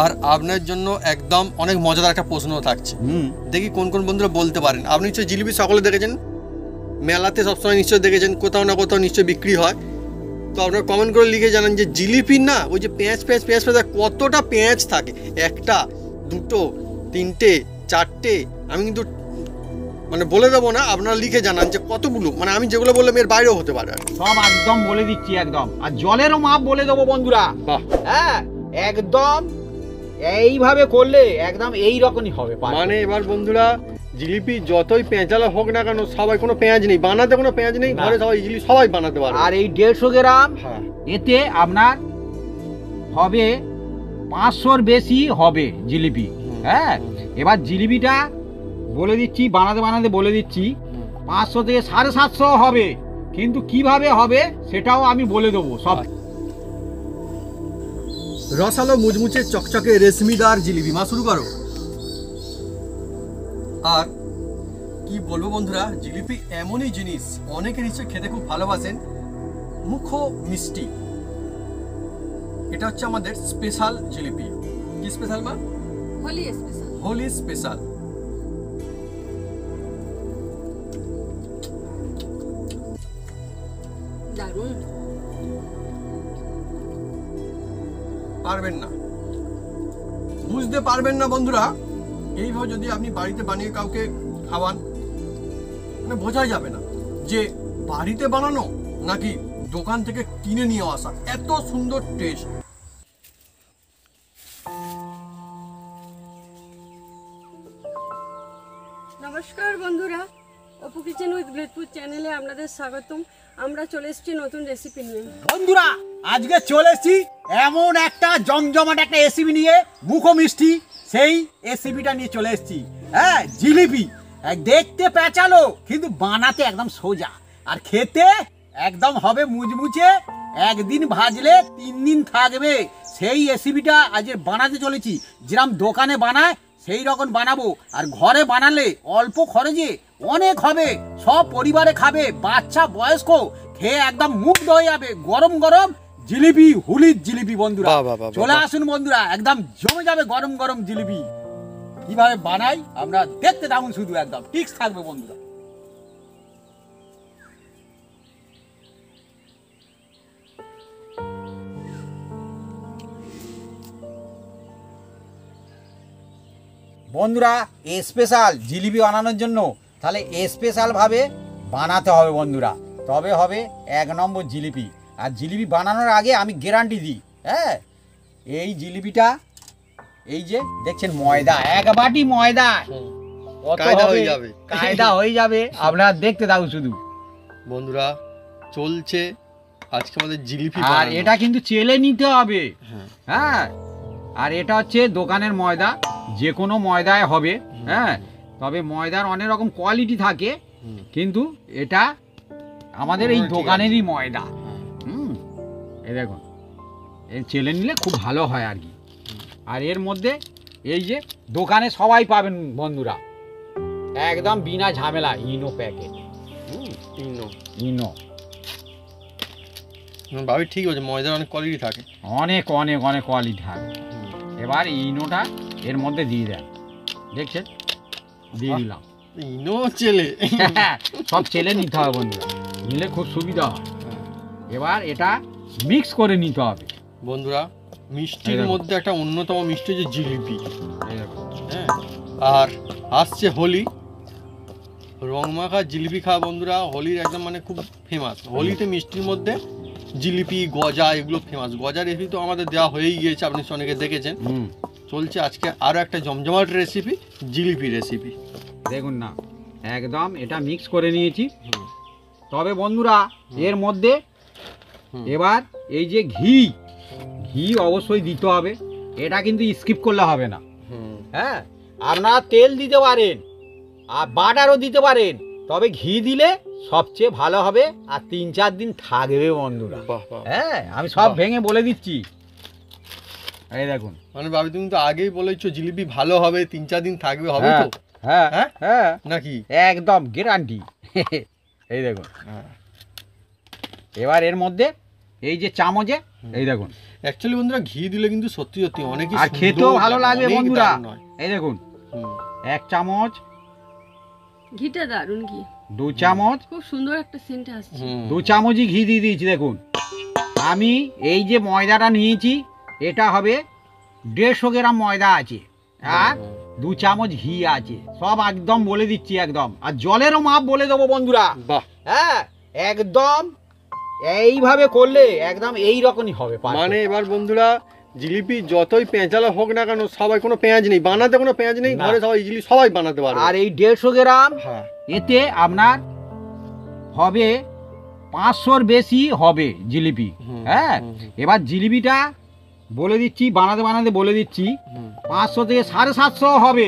আর আপনার জন্য একদম অনেক মজাদার একটা প্রশ্ন থাকছে। দেখি কোন কোন বন্ধুরা বলতে পারেন। আপনি নিশ্চয়ই জিলিপি সকলে দেখেছেন, মেলাতে সবসময় নিশ্চয়ই দেখেছেন, কোথাও না কোথাও নিশ্চয়ই বিক্রি হয়। তো আপনারা কমেন্ট করে লিখে জানান যে জিলিপির না ওই যে পেঁয়াজ কতটা পেঁয়াজ থাকে, একটা, দুটো, তিনটে, চারটে, আমি কিন্তু মানে বলে দেবো না, আপনারা লিখে জানান যে কতগুলো, মানে আমি যেগুলো বললাম এর বাইরেও হতে পারে। সব একদম বলে দিচ্ছি একদম, আর জলেরও মাপ বলে দেবো বন্ধুরা। হ্যাঁ একদম এইভাবে করলে একদম এই রকমই হবে। মানে এবার বন্ধুরা জিলিপি যতই পেঁচালা হোক না কেন, সবাই কোনো পেঁয়াজ নেই বানাতে, কোনো পেঁয়াজ নেই ঘরে, সবাই ইজিলি সবাই বানাতে পারে। আর এই 150 গ্রাম এতে আপনার হবে 500-র বেশি হবে জিলিপি। হ্যাঁ এবার জিলিপিটা বলে দিচ্ছি, বানাতে বলে দিচ্ছি 500 থেকে 750 হবে, কিন্তু কিভাবে হবে সেটাও আমি বলে দেবো সব। রসালো মুচমুচে চকচকে রেশমিদার জিলিপি মা শুরু করো। আর কি বলবো বন্ধুরা, জিলিপি এমনই জিনিস, অনেকে নিশ্চয়ই খেতে খুব ভালোবাসেন, মুখো মিষ্টি। এটা হচ্ছে আমাদের স্পেশাল জিলিপি। কি স্পেশাল মা? হোলি স্পেশাল। হোলি স্পেশাল। দারুণ। পারবেন না, বুঝতে পারবেন না বন্ধুরা, এইভাবে যদি আপনি বাড়িতে বানিয়ে কাউকে খাওয়ান, মানে বোঝাই যাবে না যে বাড়িতে বানানো নাকি দোকান থেকে কিনে নিয়ে আসা, এত সুন্দর টেস্ট। নমস্কার বন্ধুরা, অপু কিচেন উইথ গ্রেটফুড চ্যানেলে আপনাদের স্বাগতম। আমরা চলে এসেছি নতুন রেসিপি নিয়ে। বন্ধুরা আজকে চলে এসেছি এমন একটা জমজমাট একটা রেসিপি নিয়ে, মুখো মিষ্টি সেই রেসিপিটা নিয়ে চলে এসেছি। হ্যাঁ জিলিপি দেখতে পেঁচালো, কিন্তু বানাতে একদম সোজা, আর খেতে একদম হবে মুচমুচে, একদিন ভাজলে 3 দিন থাকবে। সেই রেসিপিটা আজ বানাতে চলেছি, যেরকম দোকানে বানায় সেই রকম বানাবো, আর ঘরে বানালে অল্প খরচে অনেক হবে, সব পরিবারে খাবে, বাচ্চা বয়স্ক খেয়ে একদম মুগ্ধ হয়ে যাবে। গরম গরম জিলিপি, হুলির জিলিপি বন্ধুরা চলে আসুন বন্ধুরা, একদম জমে যাবে গরম গরম জিলিপি। কিভাবে বানাই আমরা দেখতে থাকুন, শুধু একদম টিক্স থাকবে বন্ধুরা। বন্ধুরা স্পেশাল জিলিপি বানানোর জন্য তাহলে স্পেশাল ভাবে বানাতে হবে বন্ধুরা, তবে হবে 1 নম্বর জিলিপি। আর জিলিপি বানানোর আগে আমি গ্যারান্টি দিই, হ্যাঁ এই জিলিপিটা এই যে দেখছেন ময়দা, 1 বাটি ময়দা কায়দা হয়ে যাবে। আপনারা দেখতে দাও শুধু বন্ধুরা, চলছে আজকে আমাদের জিলিপি। আর এটা কিন্তু চেলে নিতে হবে। হ্যাঁ আর এটা হচ্ছে দোকানের ময়দা, যে কোনো ময়দায় হবে। হ্যাঁ তবে ময়দার অনেক রকম কোয়ালিটি থাকে, কিন্তু এটা আমাদের এই দোকানেরই ময়দা। এই দেখুন, এর চেলে নিলে খুব ভালো হয় আর কি। আর এর মধ্যে এই যে দোকানে সবাই পাবেন বন্ধুরা, একদম বিনা ঝামেলা ইনো প্যাকেট। ইনো ভাবি ঠিক আছে, ময়দার অনেক কোয়ালিটি থাকে, অনেক অনেক অনেক কোয়ালিটি থাকে। এবার ইনোটা এর মধ্যে দিয়ে দেন, দেখছেন দিয়ে দিলাম। ইনো চেলে সব চেলে নিতে হবে বন্ধুরা, নিলে খুব সুবিধা হয়। এবার এটা মিক্স করে নিতে হবে বন্ধুরা। মিষ্টির মধ্যে একটা অন্যতম মিষ্টি যে জিলিপি। হ্যাঁ আর আসছে হোলি, রংমাখা জিলিপি খাওয়া বন্ধুরা, হোলির একদম মানে খুব ফেমাস। হোলিতে মিষ্টির মধ্যে জিলিপি, গজা এগুলো ফেমাস। গজা রেসিপি তো আমাদের দেওয়া হয়েই গিয়েছে, আপনি অনেকে দেখেছেন। চলছে আজকে আরও একটা জমজমাট রেসিপি, জিলিপি রেসিপি। দেখুন না একদম এটা মিক্স করে নিয়েছি। তবে বন্ধুরা এর মধ্যে এবার এই যে ঘি অবশ্যই দিতে হবে, এটা কিন্তু স্কিপ করলে হবে না। হ্যাঁ আপনারা তেল দিতে পারেন আর বাটারও দিতে পারেন, তবে ঘি দিলে সবচেয়ে ভালো হবে, আর 3-4 দিন থাকবে বন্ধুরা। হ্যাঁ আমি সব ভেঙে বলে দিচ্ছি। এই দেখুন, মানে ভাবি তুমি তো আগেই বলেছো জিলিপি ভালো হবে, 3-4 দিন থাকবে, হবে তো? হ্যাঁ হ্যাঁ নাকি একদম গ্যারান্টি। এই দেখুন, এবার এর মধ্যে এই যে চামচে এই দেখুন অ্যাকচুয়ালি বন্ধুরা ঘি দিলে কিন্তু সত্যি সত্যি অনেকই আর খেতেও ভালো লাগবে অনেক বন্ধুরা। দারুণ হয়। এই দেখুন হুম। 1 চামচ, ঘিটা দারুণ ঘি, 2 চামচ, খুব সুন্দর একটা সেন্ট আসছে। হুম। 2 চামচই ঘি দিয়ে দিয়েছি। দেখুন আমি এই যে ময়দাটা নিয়েছি এটা হবে 150 গ্রাম ময়দা আছে আর 2 চামচ ঘি আছে, সব একদম বলে দিচ্ছি একদম। আর জলেরও মাপ বলে দেবো বন্ধুরা। বাহ, হ্যাঁ একদম এইভাবে করলে একদম এই রকমই হবে। মানে এবার বন্ধুরা জিলিপি যতই পেঁচালো হোক না কেন, সবাই কোনো পেঁয়াজ নেই বানাতে, কোনো পেঁয়াজ নেই না। ঘরে, সবাই ইজিলি সবাই বানাতে পারবে। আর এই 150 গ্রাম হ্যাঁ, এতে আপনার হবে 500-র বেশি হবে জিলিপি। হুম, হ্যাঁ হুম, হুম। এবার জিলিপিটা বলে দিচ্ছি, বানাতে বানাতে বলে দিচ্ছি, হুম। 500 থেকে 750 হবে,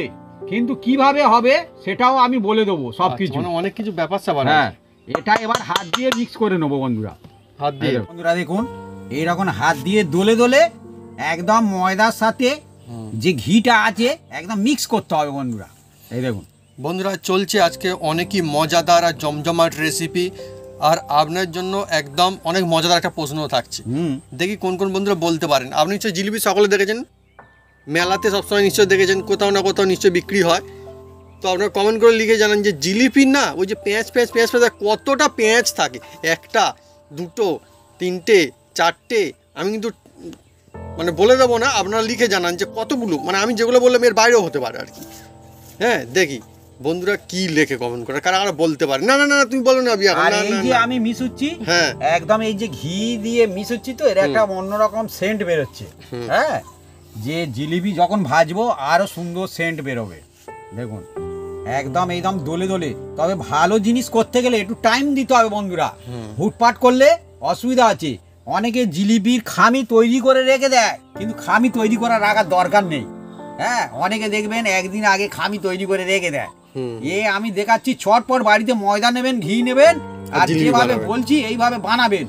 কিন্তু কিভাবে হবে সেটাও আমি বলে দেবো সব কিছু। আচ্ছা, মানে অনেক কিছু ব্যাপার স্যাপার হ্যাঁ আছে। এটা এবার হাত দিয়ে মিক্স করে নেবো বন্ধুরা। হাত দিয়ে। বন্ধুরা দেখুন এইরকম হাত দিয়ে দোলে দোলে একদম ময়দার সাথে হুম। যে ঘিটা আছে একদম মিক্স করতে হবে বন্ধুরা। এই দেখুন বন্ধুরা চলছে আজকে অনেকই মজাদার আর জমজমাট রেসিপি, আর আপনার জন্য একদম অনেক মজাদার একটা প্রশ্ন থাকছে। দেখি কোন কোন বন্ধুরা বলতে পারেন। আপনি নিশ্চয়ই জিলিপি সকলে দেখেছেন, মেলাতে সবসময় নিশ্চয়ই দেখেছেন, কোথাও না কোথাও নিশ্চয়ই বিক্রি হয়। তো আপনারা কমেন্ট করে লিখে জানান যে জিলিপি না ওই যে পেঁয়াজ কতটা পেঁয়াজ থাকে, 1টা 2টো 3টে 4টে, আমি কিন্তু মানে বলে দেবো না, আপনারা লিখে জানান যে কতগুলো, মানে আমি যেগুলো বললাম এর বাইরেও হতে পারে আর কি। হ্যাঁ দেখি বন্ধুরা কি লেখে কমেন্ট করে, কারা কারা বলতে পারে। না না না তুমি বলো না বিয়া, আর এই যে আমি মিশুচ্ছি, হ্যাঁ একদম এই যে ঘি দিয়ে মিশুচ্ছি তো এর একটা অন্যরকম সেন্ট বেরোচ্ছে। হ্যাঁ যে জিলিপি যখন ভাজবো আরো সুন্দর সেন্ট বেরোবে। দেখুন একদম দোলে দোলে। তবে ভালো জিনিস করতে গেলে একটু টাইম দিতে হবে বন্ধুরা, হুটপাট করলে অসুবিধা আছে। অনেকে জিলিপির খামি তৈরি করে রেখে দেয়, কিন্তু খামি তৈরি করে রাখার দরকার নেই। হ্যাঁ অনেকে দেখবেন একদিন আগে খামি তৈরি করে রেখে দেয়। আমি দেখাচ্ছি চটপট বাড়িতে ময়দা নেবেন, ঘি নেবেন, আর জিলিপি যেভাবে বানাবেন। বলছি এইভাবে বানাবেন,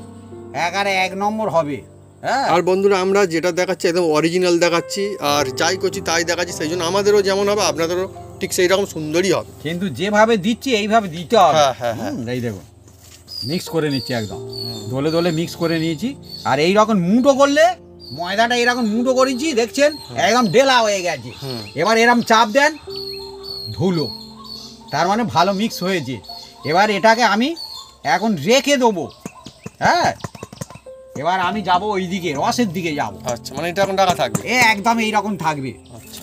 একেবারে 1 নম্বর হবে। হ্যাঁ আর বন্ধুরা আমরা যেটা দেখাচ্ছি একদম অরিজিনাল দেখাচ্ছি, আর যাই করছি তাই দেখাচ্ছি, সেই জন্য আমাদেরও যেমন হবে আপনাদেরও ঠিক সেই রকম সুন্দরই হবে। কিন্তু যেভাবে দিচ্ছি এইভাবে দিতে হবে। হ্যাঁ, হ্যাঁ, হ্যাঁ। এই দেখুন মিক্স করে নিচ্ছি একদম দোলে দোলে মিক্স করে নিয়েছি। আর এই রকম মুঠো করলে ময়দাটা এরকম মুঠো করেছি দেখছেন একদম ঢেলা হয়ে গেছে। এবার এরকম চাপ দেন ধুলো, তার মানে ভালো মিক্স হয়েছে। এবার এটাকে আমি এখন রেখে দেবো। হ্যাঁ এবার আমি যাব ওই দিকে, রসের দিকে যাব। আচ্ছা, মানে এটা এখন টাকা থাকবে। একদম এইরকম থাকবে। আচ্ছা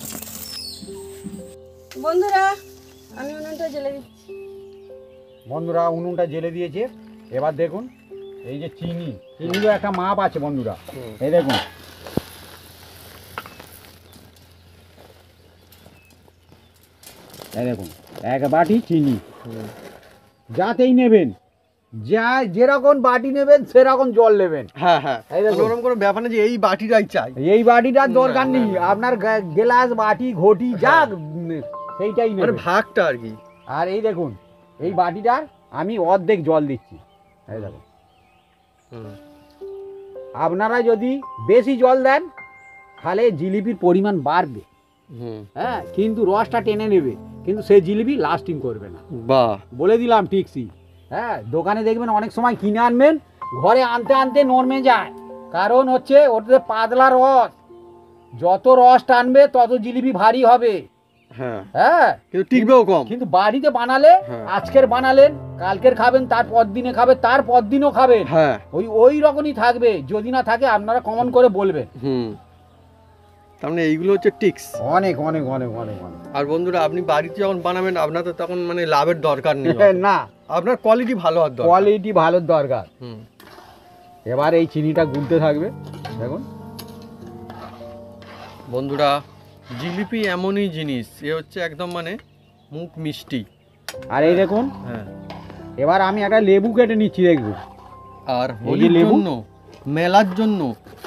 বন্ধুরা আমি উনুনটা জ্বেলে দিচ্ছি। বন্ধুরা উনুনটা জ্বেলে দিয়েছে। এবার দেখুন এই যে চিনিরও একটা মাপ আছে বন্ধুরা। এই দেখুন এই দেখুন 1 বাটি চিনি, যাতেই নেবেন, যা যেরকম বাটি নেবেন সেরকম জল নেবেন। হ্যাঁ হ্যাঁ, এই দেখুন। মানে ওরকম কোনো ব্যাপার না যে এই বাটিটাই চাই। এই বাটিটার দরকার না, নেই, না, না। আপনার গ্লাস বাটি ঘটি যা সেইটাই মানে নেবেন। ভাগটা আর কি। আর এই দেখুন এই বাটিটার আমি অর্ধেক জল দিচ্ছি। এই দেখুন আপনারা যদি বেশি জল দেন তাহলে জিলিপির পরিমাণ বাড়বে। হ্যাঁ কিন্তু রসটা টেনে নেবে, কিন্তু সেই জিলিপি লাস্টিং করবে না। বাহ, বলে দিলাম ঠিকই। হ্যাঁ দোকানে দেখবেন অনেক সময় কিনে আনবেন, ঘরে আনতে আনতে নরমে যায়, কারণ হচ্ছে ওটাতে পাতলা রস, যত রস টানবে তত জিলিপি ভারী হবে। হ্যাঁ হ্যাঁ কিন্তু টিকবেও কম। কিন্তু বাড়িতে বানালে হ্যাঁ। আজকের বানালেন কালকের খাবেন, তারপর দিনে খাবেন, তারপর দিনও খাবেন, হ্যাঁ ওই রকমই থাকবে। যদি না থাকে আপনারা কমন করে বলবেন। তার মানে এইগুলো হচ্ছে টিক্স। অনেক অনেক অনেক অনেক অনেক। আর বন্ধুরা আপনি বাড়িতে যখন বানাবেন আপনার তো তখন মানে লাভের দরকার নেই, না আপনার কোয়ালিটি ভালো হওয়ার দরকার। কোয়ালিটি ভালো দরকার। হুম। এবার এই চিনিটা গুলতে থাকবে। দেখুন বন্ধুরা জিলিপি এমনই জিনিস, এ হচ্ছে একদম মানে মুখ মিষ্টি। আর এই দেখুন হ্যাঁ, এবার আমি একটা লেবু কেটে নিচ্ছি দেখুন। আর এই যে হোলির লেবু? জন্য মেলার জন্য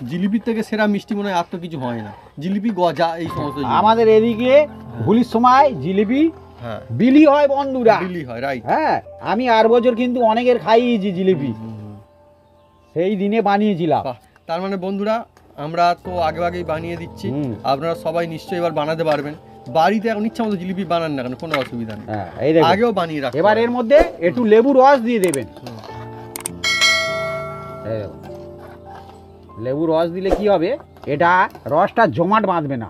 জিলিপির থেকে সেরা মিষ্টি মনে হয় আর তো কিছু হয় না। জিলিপি গজা এই সমস্ত জিনিস। আমাদের এদিকে হোলির সময় জিলিপি হ্যাঁ বিলি হয় বন্ধুরা। বিলি হয়, রাইট। হ্যাঁ আমি আর বছর কিন্তু অনেকের খাইয়েছি জিলিপি, সেই দিনে বানিয়েছিলাম। বাহ, তার মানে বন্ধুরা আমরা তো আগেই বানিয়ে দিচ্ছি, আপনারা সবাই নিশ্চয়ই এবার বানাতে পারবেন। বাড়িতে এখন ইচ্ছা মতো জিলিপি বানান না কেন, কোনো অসুবিধা নেই, হ্যাঁ এই দেখুন আগেও বানিয়ে রাখতে এবার পারেন। এর মধ্যে একটু লেবু রস দিয়ে দেবেন। এই দেখুন লেবু রস দিলে কি হবে, এটা রসটা জমাট বাঁধবে না।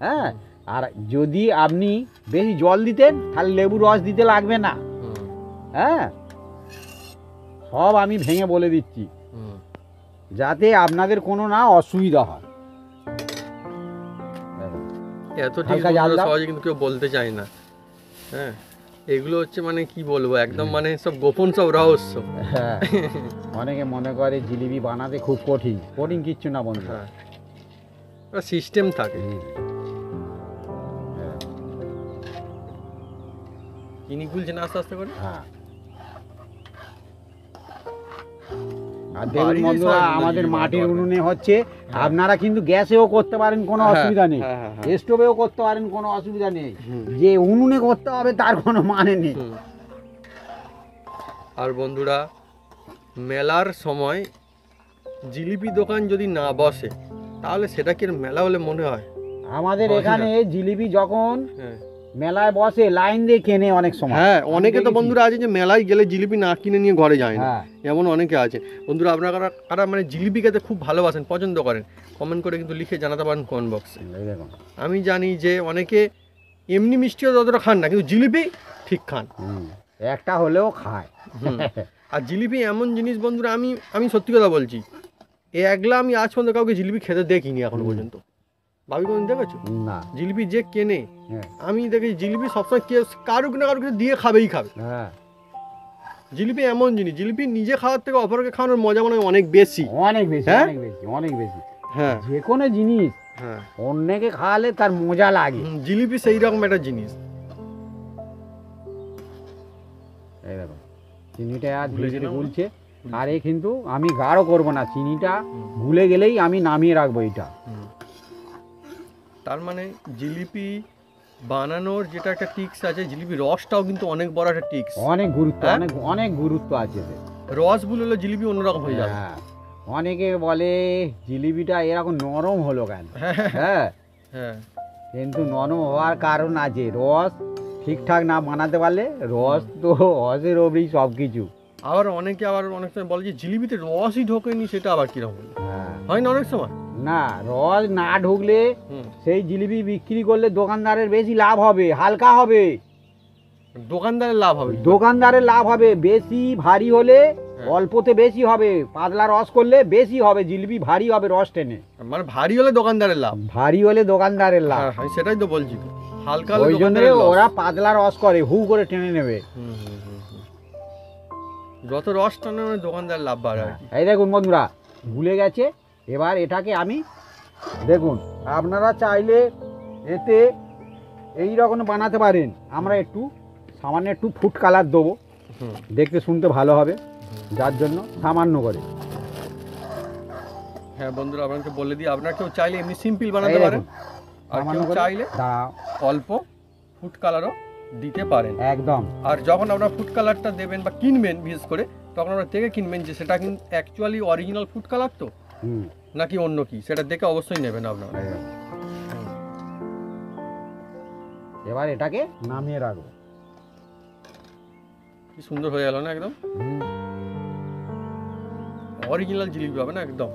হ্যাঁ, আর যদি আপনি বেশি জল দিতেন তাহলে লেবু রস দিতে লাগবে না। হ্যাঁ, সব আমি ভেঙে বলে দিচ্ছি যাতে আপনাদের কোনো না অসুবিধা হয়। এত টিপস সহজে কিন্তু কেউ বলতে চায় না। হ্যাঁ, এগুলো হচ্ছে মানে কি বলবো, একদম মানে সব গোপন সব রহস্য। হ্যাঁ, অনেকে মনে করে জিলিপি বানাতে খুব কঠিন, কঠিন কিচ্ছু না বন্ধু। হ্যাঁ, সিস্টেম থাকে। চিনি গুলছে না আস্তে আস্তে করে। হ্যাঁ, আর দেখুন বন্ধুরা, আমাদের মাটির উনুনে হচ্ছে, আপনারা কিন্তু গ্যাসেও করতে পারেন, কোনো অসুবিধা নেই, স্টোভেও করতে পারেন, কোনো অসুবিধা নেই। যে উনুনে করতে হবে তার কোনো মানে নেই। আর বন্ধুরা, মেলার সময় জিলিপি দোকান যদি না বসে তাহলে সেটা কি মেলা বলে মনে হয়? আমাদের এখানে জিলিপি যখন মেলায় বসে লাইন দিয়ে কেনে অনেক সময়। হ্যাঁ, অনেকে তো বন্ধুরা আছে যে মেলায় গেলে জিলিপি না কিনে নিয়ে ঘরে যায় না, এমন অনেকে আছে। বন্ধুরা, আপনারা কারা মানে জিলিপি খেতে খুব ভালোবাসেন, পছন্দ করেন, কমেন্ট করে কিন্তু লিখে জানাতে পারেন কমেন্ট বক্সে। আমি জানি যে অনেকে এমনি মিষ্টিও যতটা খান না, কিন্তু জিলিপি ঠিক খান, একটা হলেও খায়। আর জিলিপি এমন জিনিস বন্ধুরা, আমি সত্যি কথা বলছি, একলা আমি আজ পর্যন্ত কাউকে জিলিপি খেতে দেখিনি এখনো পর্যন্ত। ভাবি কোনদিন দেখেছো? না। জিলিপি যে কেনে, আমি দেখি জিলিপি সবসময় কেউ কারুক না কারুক দিয়ে খাবেই খাবে। জিলিপি এমন জিনিস, জিলিপি নিজে খাওয়ার থেকে অপরকে খাওয়ানোর মজা মনে হয় অনেক বেশি, অনেক বেশি, অনেক বেশি, অনেক বেশি। হ্যাঁ, যে কোনো জিনিস অন্যকে খাওয়ালে তার মজা লাগে। জিলিপি সেই রকম একটা জিনিস। এই দেখো, চিনিটা ধীরে ধীরে গুলছে, আর এ কিন্তু আমি গাঢ় করব না, চিনিটা গুলে গেলেই আমি নামিয়ে রাখবো এটা। তার মানে জিলিপি বানানোর যেটা একটা টিক্স আছে, জিলিপি রসটাও কিন্তু অনেক বড় একটা টিক্স, অনেক গুরুত্ব, অনেক অনেক গুরুত্ব আছে। রস বুললে জিলিপি অন্যরকম হয়ে যাবে। অনেকে বলে জিলিপিটা এরকম নরম হলো কেন? হ্যাঁ, কিন্তু নরম হওয়ার কারণ আছে, রস ঠিকঠাক না বানাতে পারলে, রস তো রসের ওপরেই সব কিছু। আবার অনেকে অনেক সময় বলে যে জিলিপিতে রসই ঢোকেনি, সেটা আবার কিরকম হয় না অনেক সময়। না, রস না ঢুকলে সেই জিলিপি বিক্রি করলে দোকানদারের বেশি লাভ হবে, হালকা হবে। দোকানদারের লাভ হবে? দোকানদারের লাভ হবে। বেশি ভারী হলে অল্পতে বেশি হবে, পাতলা রস করলে বেশি হবে, জিলিপি ভারী হবে রস টেনে। মানে ভারী হলে দোকানদারের লাভ, ভারী হলে দোকানদারের লাভ। সেটাই তো বলছি, হালকা ওই জন্য ওরা পাতলা রস করে, হু করে টেনে নেবে। যত রস টানে দোকানদার লাভ বাড়ে। এই দেখুন বন্ধুরা, ভুলে গেছে। এবার এটাকে আমি, দেখুন, আপনারা চাইলে এতে এই রকম বানাতে পারেন। আমরা একটু সামান্য একটু ফুড কালার দেবো, দেখতে শুনতে ভালো হবে, যার জন্য সামান্য করে। হ্যাঁ বন্ধুরা, আপনাকে বলে দিই, আপনারা কেউ চাইলে এমনি সিম্পল বানাতে পারেন, আর কেউ চাইলে অল্প ফুড কালারও দিতে পারেন একদম। আর যখন আপনারা ফুড কালারটা দেবেন বা কিনবেন, বিশেষ করে তখন আপনারা দেখে কিনবেন যে সেটা কিন্তু অ্যাকচুয়ালি অরিজিনাল ফুড কালার তো নাকি অন্য কি, সেটা দেখে অবশ্যই নেবেন আপনারা। এবার এটাকে নামিয়ে রাখবো। কি সুন্দর হয়ে গেল না, একদম অরিজিনাল জিলিপি হবে না একদম।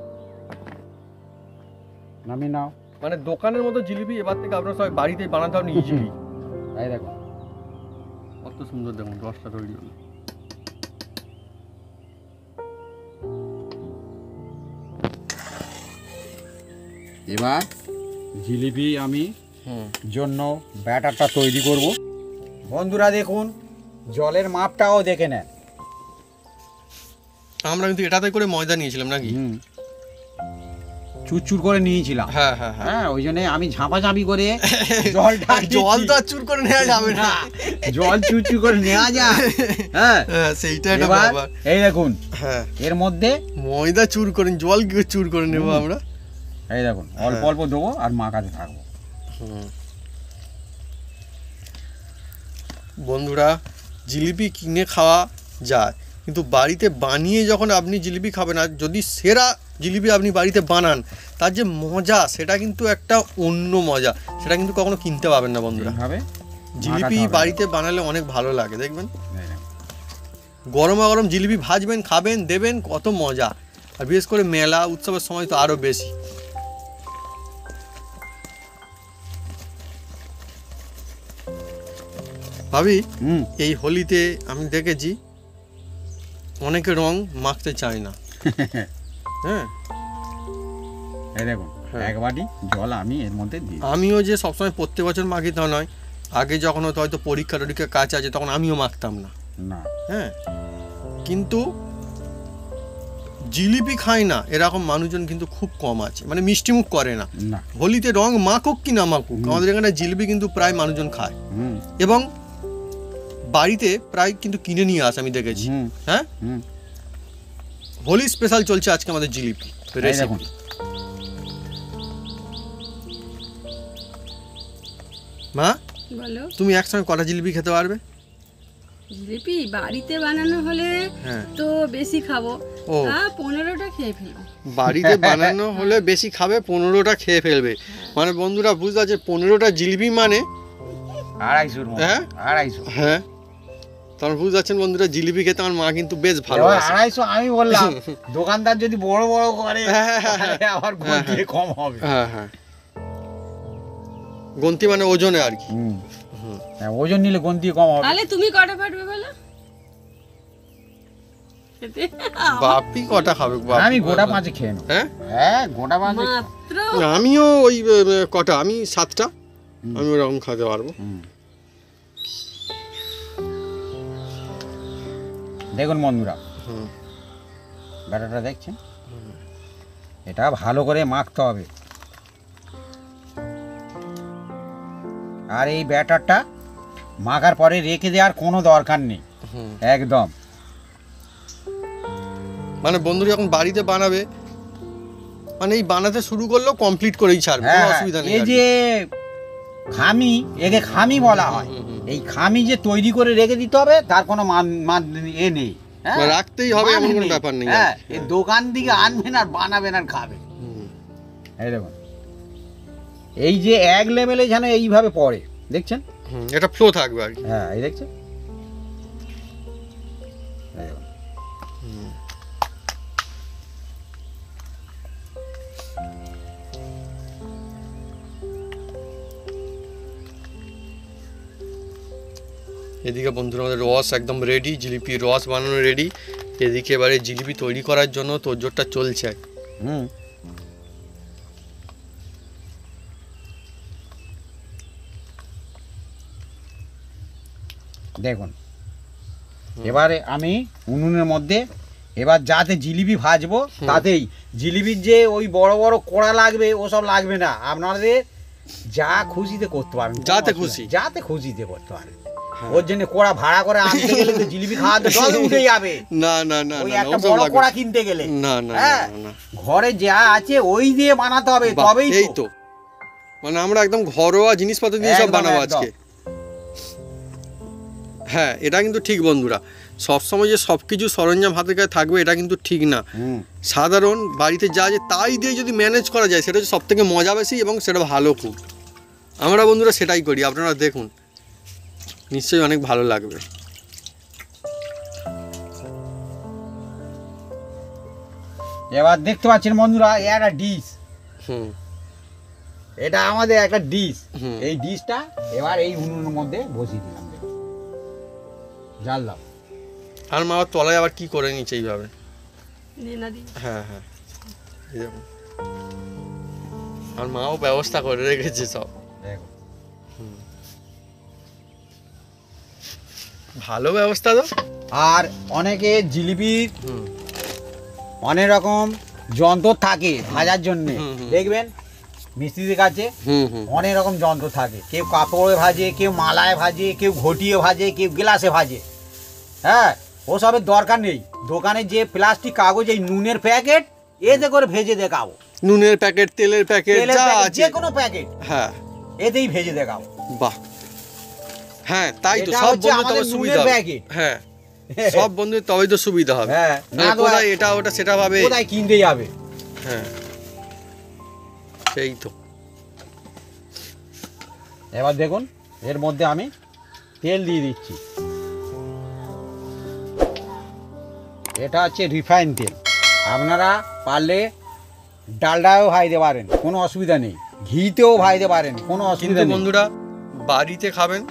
নামিয়ে নাও। মানে দোকানের মতো জিলিপি এবার থেকে আপনারা সবাই বাড়িতেই বানাতে পারেন ইজিলি। এই দেখো কত সুন্দর, দেখুন রসটা তৈরি হলো। এবার জিলিপি আমি জন্য ব্যাটারটা তৈরি করব। বন্ধুরা দেখুন, জলের মাপটাও দেখে নেন। আমরা কিন্তু এটাতে করে ময়দা নিয়েছিলাম নাকি? চুরচুর করে নিয়েছিলাম। হ্যাঁ হ্যাঁ হ্যাঁ, ওই জন্য আমি ঝাঁপাঝাঁপি করে জলটা, জল তো আর চুর করে নেওয়া যাবে না, জল চুরচুর করে নেওয়া যায়। হ্যাঁ, সেইটা একটা ব্যাপার। এই দেখুন, হ্যাঁ, এর মধ্যে ময়দা চুর করে, জল কি চুর করে নেবো আমরা? এই দেখুন, অল্প অল্প দেবো আর মাখাতে থাকবো। বন্ধুরা, জিলিপি কিনে খাওয়া যায়, কিন্তু বাড়িতে বানিয়ে যখন আপনি জিলিপি খাবেন, আর যদি সেরা জিলিপি আপনি বাড়িতে বানান, তার যে মজা, সেটা কিন্তু একটা অন্য মজা, সেটা কিন্তু কখনো কিনতে পাবেন না বন্ধুরা। জিলিপি বাড়িতে বানালে অনেক ভালো লাগে, দেখবেন গরমা গরম জিলিপি ভাজবেন, খাবেন, দেবেন, কত মজা। আর বিশেষ করে মেলা উৎসবের সময় তো আরও বেশি। ভাবি এই হোলিতে আমি দেখেছি অনেকে রং মাখতে চায় না। হ্যাঁ, এই দেখুন এক বাটি জল আমি এর মধ্যে দিই। আমিও যে সবসময় প্রত্যেক বছর মাখি তা নয়, আগে যখন হয়তো পরীক্ষা টরীক্ষা কাজ আছে তখন আমিও মাখতাম না। হ্যাঁ, কিন্তু জিলিপি খায় না এরকম মানুষজন কিন্তু খুব কম আছে, মানে মিষ্টিমুখ করে না। হোলিতে রং মাখুক কি না মাখুক, আমাদের এখানে জিলিপি কিন্তু প্রায় মানুষজন খায় এবং বাড়িতে প্রায় কিন্তু কিনে নিয়ে আসে আমি দেখেছি। হ্যাঁ, হোলি স্পেশাল চলছে আজকে আমাদের জিলিপি রেসিপি। মা বলো, তুমি একসঙ্গে কটা জিলিপি খেতে পারবে? জিলিপি বাড়িতে বানানো হলে তো বেশি খাবো, 15টা খেয়ে ফেলবো। বাড়িতে বানানো হলে বেশি খাবে, 15টা খেয়ে ফেলবে। মানে বন্ধুরা বুঝতে পারছে 15টা জিলিপি মানে 250। হ্যাঁ, তখন বুঝতে পারছেন বন্ধুরা জিলিপি খেতে আমার মা কিন্তু বেশ ভালো। 250 আমি বললাম, দোকানদার যদি বড় বড় করে আবার গন্তি কম হবে। হ্যাঁ হ্যাঁ, গন্তি মানে ওজনে আর কি। হ্যাঁ, ওজন নিলে গন্তি কম হবে। তাহলে তুমি কটা পারবে বলো? বাপি কটা খাবে? আমি গোটা 5 খেয়ে নেব। হ্যাঁ, গোটা 5 মাত্র। আমিও ওই কটা, আমি 7টা আমি ওরকম খেতে পারবো। দেখুন বন্ধুরা, ব্যাটারটা দেখছেন, এটা ভালো করে মাখতে হবে। আর এই ব্যাটারটা মাখার পরে রেখে দেওয়ার কোনো দরকার নেই একদম। মানে বন্ধুরা যখন বাড়িতে বানাবে, মানে এই বানাতে শুরু করলেও কমপ্লিট করেই ছাড়বে, কোনো অসুবিধা নেই। এই যে খামি, একে খামি বলা হয়। এই খামি যে তৈরি করে রেখে দিতে হবে তার কোনো মান নেই, রাখতেই হবে এমন কোনো ব্যাপার নেই। হ্যাঁ, এই দোকান থেকে আনবেন আর বানাবেন আর খাবেন। এই দেখুন, এই যে এক লেভেলে যেন এইভাবে পড়ে, দেখছেন? এটা ফ্লো থাকবে আর কি। হ্যাঁ, এই দেখছেন? এদিকে বন্ধুরা আমাদের রস একদম রেডি, জিলিপি রস বানানো রেডি। এদিকে এবারে জিলিপি তৈরি করার জন্য তোড়জোড়টা চলছে। দেখুন, এবারে আমি উনুনের মধ্যে এবার যাতে জিলিপি ভাজবো, তাতেই জিলিপির যে ওই বড় বড় কোড়া লাগবে ওসব লাগবে না, আপনাদের যা খুশিতে করতে পারেন, যাতে খুশিতে করতে পারেন। ওর জন্য কোড়া ভাড়া করে আনতে গেলে তো জিলিপি খাওয়াতে জল উঠে যাবে। না না না, ওই একটা বড় কোড়া কিনতে গেলে না না, ঘরে যা আছে ওই দিয়ে বানাতে হবে, তবেই তো। মানে আমরা একদম ঘরোয়া জিনিসপত্র দিয়ে সব বানাবো আজকে। হ্যাঁ, এটা কিন্তু ঠিক বন্ধুরা, সবসময় যে সব কিছু সরঞ্জাম হাতের কাছে থাকবে এটা কিন্তু ঠিক না। সাধারণ বাড়িতে যা আছে তাই দিয়ে যদি ম্যানেজ করা যায় সেটা হচ্ছে সব থেকে মজা বেশি এবং সেটা ভালো খুব। আমরা বন্ধুরা সেটাই করি, আপনারা দেখুন নিশ্চয়ই অনেক ভালো লাগবে। এবার দেখতে পাচ্ছেন বন্ধুরা, একটা ডিশ, এটা আমাদের একটা ডিশ। এই ডিশটা এবার এই উনুনের মধ্যে বসিয়ে দিলাম, জ্বাললাম। আর মা তলায় আবার কি করে নিচ্ছে এইভাবে? হ্যাঁ হ্যাঁ, এই দেখুন, আর মাও ব্যবস্থা করে রেখেছে সব। ভালো ব্যবস্থা তো। আর অনেকে জিলিপির অনেক রকম যন্ত্র থাকে ভাজার জন্য, দেখবেন মিস্ত্রিদের কাছে অনেক রকম যন্ত্র থাকে। কেউ কাপড়ে ভাজে, কেউ মালায় ভাজে, কেউ ঘটিয়ে ভাজে, কেউ গ্লাসে ভাজে। হ্যাঁ, ওসবের দরকার নেই। দোকানে যে প্লাস্টিক কাগজ, এই নুনের প্যাকেট, এতে করে ভেজে দেখাবো। নুনের প্যাকেট, তেলের প্যাকেট, যা আছে যে কোনো প্যাকেট, হ্যাঁ, এতেই ভেজে দেখাবো। বাহ, হ্যাঁ তাই তো, সব বন্ধু তবে সুবিধা হবে। হ্যাঁ, সব বন্ধু তবেই তো সুবিধা হবে। হ্যাঁ, না কোথায় এটা ওটা সেটা ভাবে, কোথায় কিনতে যাবে। হ্যাঁ, সেই তো। এবার দেখুন, এর মধ্যে আমি তেল দিয়ে দিচ্ছি। এটা হচ্ছে রিফাইন তেল, আপনারা পারলে ডালডাও ভাইতে পারেন, কোনো অসুবিধা নেই, ঘিতেও ভাইতে পারেন, কোনো কিন্তু অসুবিধা নেই। বন্ধুরা বাড়িতে খাবেন,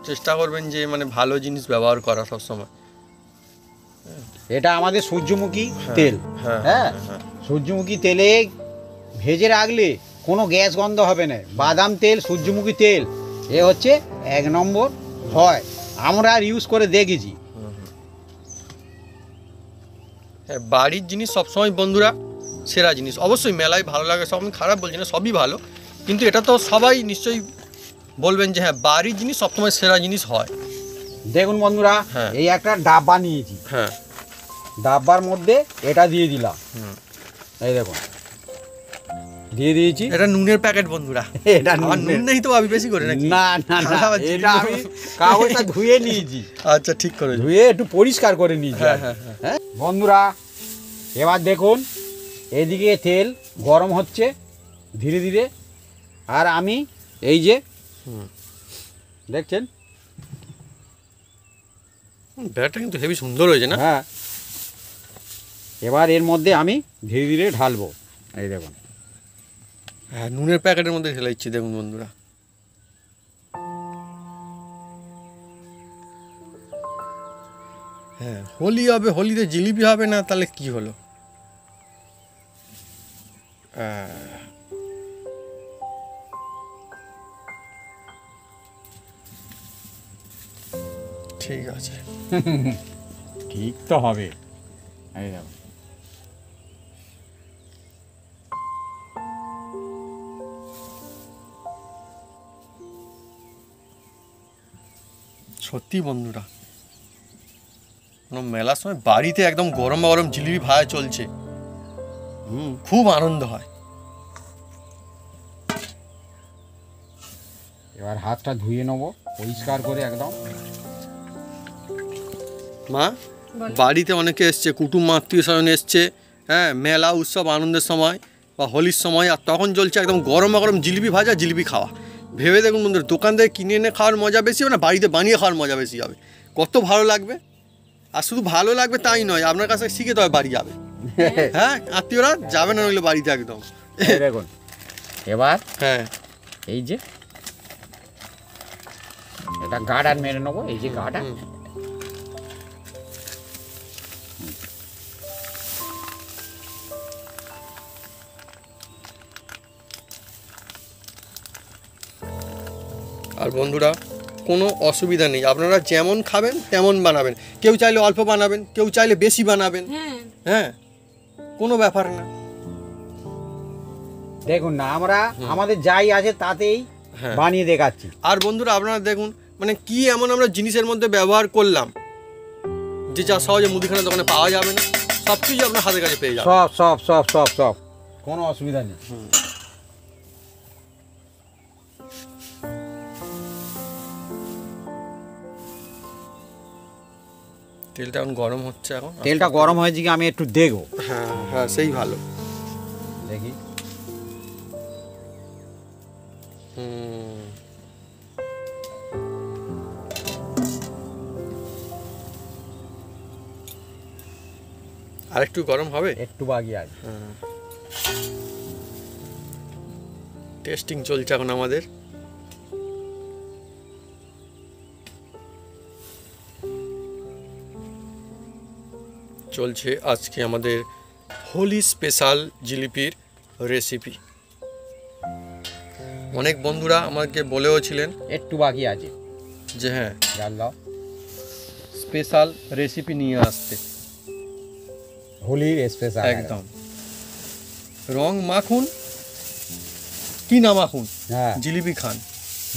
চেষ্টা করবেন যে মানে ভালো জিনিস ব্যবহার করা সবসময়। এটা আমাদের সূর্যমুখী তেল, হ্যাঁ, হ্যাঁ, সূর্যমুখী তেলে ভেজে রাখলে কোনো গ্যাস গন্ধ হবে না। বাদাম তেল, সূর্যমুখী তেল, এ হচ্ছে 1 নম্বর হয়, আমরা আর ইউজ করে দেখেছি। হ্যাঁ, বাড়ির জিনিস সবসময় বন্ধুরা সেরা জিনিস। অবশ্যই মেলায় ভালো লাগে, সব আমি খারাপ বলছি না, সবই ভালো, কিন্তু এটা তো সবাই নিশ্চয়ই বলবেন যে হ্যাঁ বাড়ির জিনিস সবসময় সেরা জিনিস হয়। দেখুন বন্ধুরা, হ্যাঁ। এই একটা ডাব্বা নিয়েছি, হ্যাঁ, ডাব্বার মধ্যে এটা দিয়ে দিলাম, এই দেখুন দিয়ে দিয়েছি। এটা নুনের প্যাকেট বন্ধুরা, এটা আমার নুন নেই তো আমি বেশি করে নাকি? না না না, আবার এটা আমি কাগজটা ধুয়ে নিয়েছি, আচ্ছা ঠিক করে। ধুয়ে একটু পরিষ্কার করে নিয়েছি। হ্যাঁ, হ্যাঁ, হ্যাঁ বন্ধুরা, এবার দেখুন এদিকে তেল গরম হচ্ছে ধীরে ধীরে, আর আমি এই যে দেখছেন ব্যাগটা কিন্তু হেভি সুন্দর হয়েছে না? হ্যাঁ, এবার এর মধ্যে আমি ধীরে ধীরে ঢালবো, এই দেখুন। হ্যাঁ, নুনের প্যাকেটের মধ্যে ঢেলে দিচ্ছি, দেখুন বন্ধুরা। হ্যাঁ, হোলি হবে, হোলিতে জিলিপি হবে না, তাহলে কি হলো? ঠিক আছে, ঠিক তো হবে, এই দেখুন। সত্যি বন্ধুরা কোনো মেলার সময় বাড়িতে একদম গরম গরম জিলিপি ভাজা চলছে, খুব আনন্দ হয়। এবার হাতটা ধুয়ে নেবো পরিষ্কার করে একদম। মা, বাড়িতে অনেকে এসছে, কুটুম আত্মীয় স্বজন এসছে, হ্যাঁ, মেলা উৎসব আনন্দের সময় বা হোলির সময়, আর তখন চলছে একদম গরম গরম জিলিপি ভাজা, জিলিপি খাওয়া। ভেবে দেখুন বন্ধুরা, দোকান থেকে কিনে এনে খাওয়ার মজা বেশি হবে না বাড়িতে বানিয়ে খাওয়ার মজা বেশি হবে? কত ভালো লাগবে। আর শুধু ভালো লাগবে তাই নয়, আপনার কাছে শিখে তবে বাড়ি যাবে। হ্যাঁ, আত্মীয়রা যাবে না নইলে বাড়িতে একদম। এই দেখুন এবার হ্যাঁ, এই যে এটা গার্ডার মেরে নেবো, এই যে গার্ডার। আর বন্ধুরা কোনো অসুবিধা নেই, আপনারা যেমন খাবেন তেমন বানাবেন। কেউ চাইলে অল্প বানাবেন, কেউ চাইলে বেশি বানাবেন। হ্যাঁ, হ্যাঁ, কোনো ব্যাপার না। দেখুন না, আমরা আমাদের যাই আছে তাতেই হ্যাঁ। বানিয়ে দেখাচ্ছি। আর বন্ধুরা আপনারা দেখুন মানে কি এমন আমরা জিনিসের মধ্যে ব্যবহার করলাম যে যা সহজে মুদিখানা দোকানে পাওয়া যাবে না, সব কিছু আপনার হাতের কাছে পেয়ে যাবেন। সব সব সব সব সব কোনো অসুবিধা নেই। তেলটা এখন গরম হচ্ছে, এখন তেলটা গরম হয়েছে কি আমি একটু দেখবো। হ্যাঁ হ্যাঁ, সেই ভালো। দেখি আর একটু গরম হবে, একটু বাকি আছে। টেস্টিং চলছে এখন আমাদের। চলছে আজকে আমাদের হোলি স্পেশাল জিলিপির রেসিপি। অনেক বন্ধুরা আমাকে বলেও ছিলেন একটু বাকি আছে, যে হ্যাঁ জাল দাও, স্পেশাল রেসিপি নিয়ে আসতে। হোলির স্পেশাল একদম রং মাখুন কি না মাখুন, হ্যাঁ, জিলিপি খান,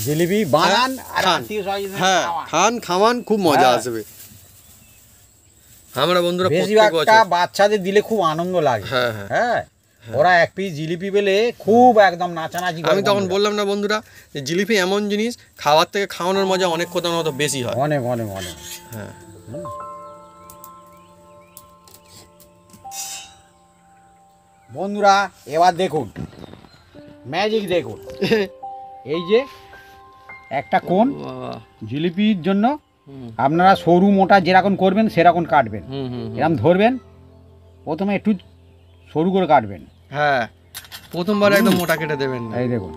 জিলিপি বানান আর খান। আত্মীয় স্বজন হ্যাঁ, খান খাওয়ান, খুব মজা হ্যাঁ। আসবে। আমরা বন্ধুরা প্রত্যেক বেশিরভাগটা বছর, বাচ্চাদের দিলে খুব আনন্দ লাগে। হ্যাঁ হ্যাঁ, হ্যাঁ, ওরা এক পিস জিলিপি পেলে খুব একদম নাচানাচি করে। আমি তখন বন্ধুরা। বললাম না বন্ধুরা যে জিলিপি এমন জিনিস খাওয়ার থেকে খাওয়ানোর মজা অনেক কোথাও হয়তো বেশি হয়। অনেক অনেক অনেক। হ্যাঁ, বন্ধুরা এবার দেখুন ম্যাজিক দেখুন, এই যে একটা কোণ বাহ, জিলিপির জন্য হুম, আপনারা সরু মোটা যেরকম করবেন সেরকম কাটবেন। হুম হুম হুম, এরকম ধরবেন, প্রথমে একটু সরু করে কাটবেন। হ্যাঁ, প্রথমবার একদম মোটা কেটে দেবেন না। এই দেখুন